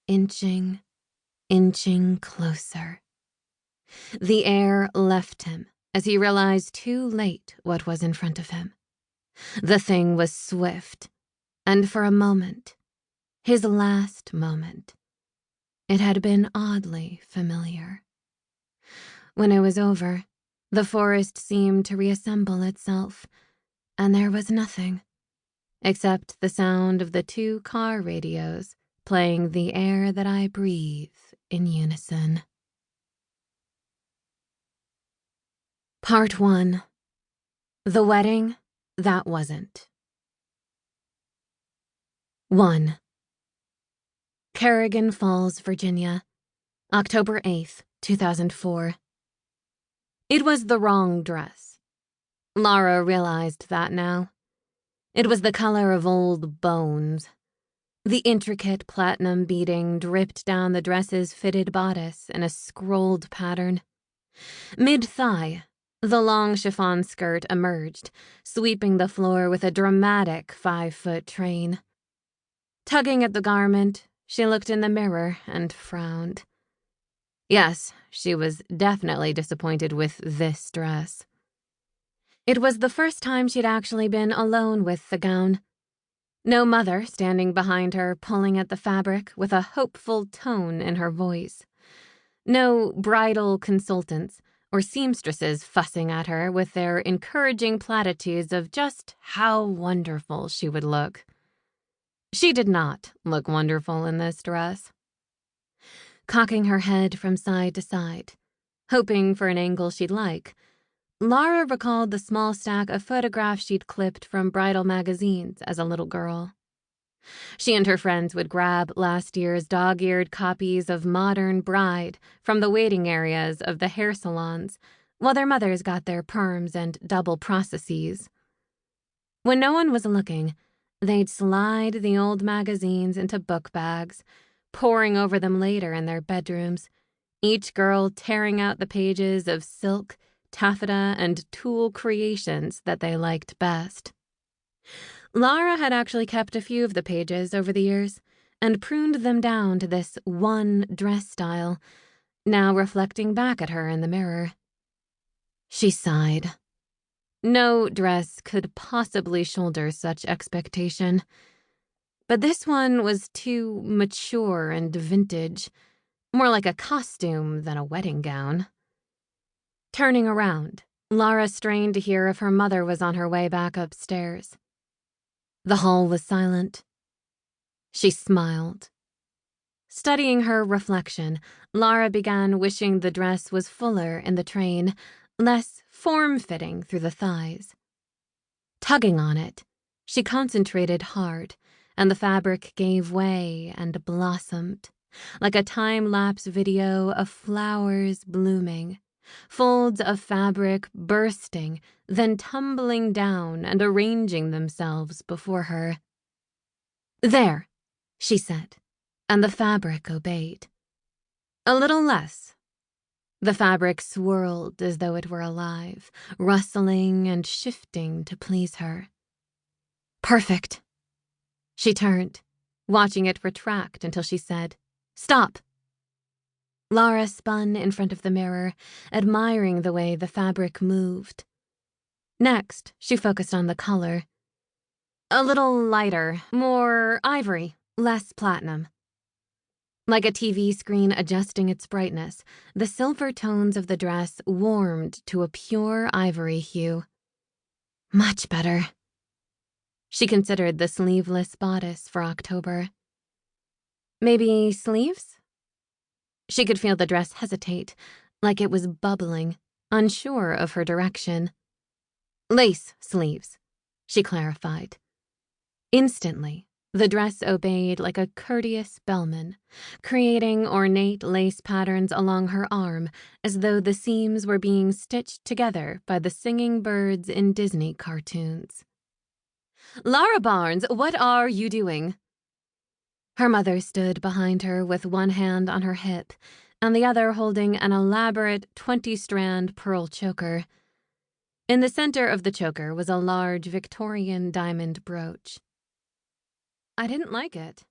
inching closer. The air left him as he realized too late what was in front of him. The thing was swift, and for a moment, his last moment, it had been oddly familiar. When it was over, the forest seemed to reassemble itself, and there was nothing, except the sound of the 2 car radios playing The Air That I Breathe in unison. Part 1. The Wedding That Wasn't. 1. Carrigan Falls, Virginia, October 8th, 2004. It was the wrong dress. Lara realized that now. It was the color of old bones. The intricate platinum beading dripped down the dress's fitted bodice in a scrolled pattern. Mid-thigh, the long chiffon skirt emerged, sweeping the floor with a dramatic 5-foot train. Tugging at the garment, she looked in the mirror and frowned. Yes, she was definitely disappointed with this dress. It was the first time she'd actually been alone with the gown. No mother standing behind her pulling at the fabric with a hopeful tone in her voice. No bridal consultants or seamstresses fussing at her with their encouraging platitudes of just how wonderful she would look. She did not look wonderful in this dress. Cocking her head from side to side, hoping for an angle she'd like, Lara recalled the small stack of photographs she'd clipped from bridal magazines as a little girl. She and her friends would grab last year's dog-eared copies of Modern Bride from the waiting areas of the hair salons, while their mothers got their perms and double processes. When no one was looking, they'd slide the old magazines into book bags, poring over them later in their bedrooms, each girl tearing out the pages of silk, taffeta, and tulle creations that they liked best. Lara had actually kept a few of the pages over the years and pruned them down to this one dress style, now reflecting back at her in the mirror. She sighed. No dress could possibly shoulder such expectation, but this one was too mature and vintage, more like a costume than a wedding gown. Turning around, Lara strained to hear if her mother was on her way back upstairs. The hall was silent. She smiled. Studying her reflection, Lara began wishing the dress was fuller in the train, less form-fitting through the thighs. Tugging on it, she concentrated hard, and the fabric gave way and blossomed, like a time-lapse video of flowers blooming. Folds of fabric bursting, then tumbling down and arranging themselves before her. "There," she said, and the fabric obeyed. "A little less." The fabric swirled as though it were alive, rustling and shifting to please her. "Perfect." She turned, watching it retract until she said, "Stop." Lara spun in front of the mirror, admiring the way the fabric moved. Next, she focused on the color. A little lighter, more ivory, less platinum. Like a TV screen adjusting its brightness, the silver tones of the dress warmed to a pure ivory hue. Much better. She considered the sleeveless bodice for October. Maybe sleeves? She could feel the dress hesitate, like it was bubbling, unsure of her direction. "Lace sleeves," she clarified. Instantly, the dress obeyed like a courteous bellman, creating ornate lace patterns along her arm as though the seams were being stitched together by the singing birds in Disney cartoons. "Lara Barnes, what are you doing?" Her mother stood behind her with one hand on her hip and the other holding an elaborate 20-strand pearl choker. In the center of the choker was a large Victorian diamond brooch. "I didn't like it,"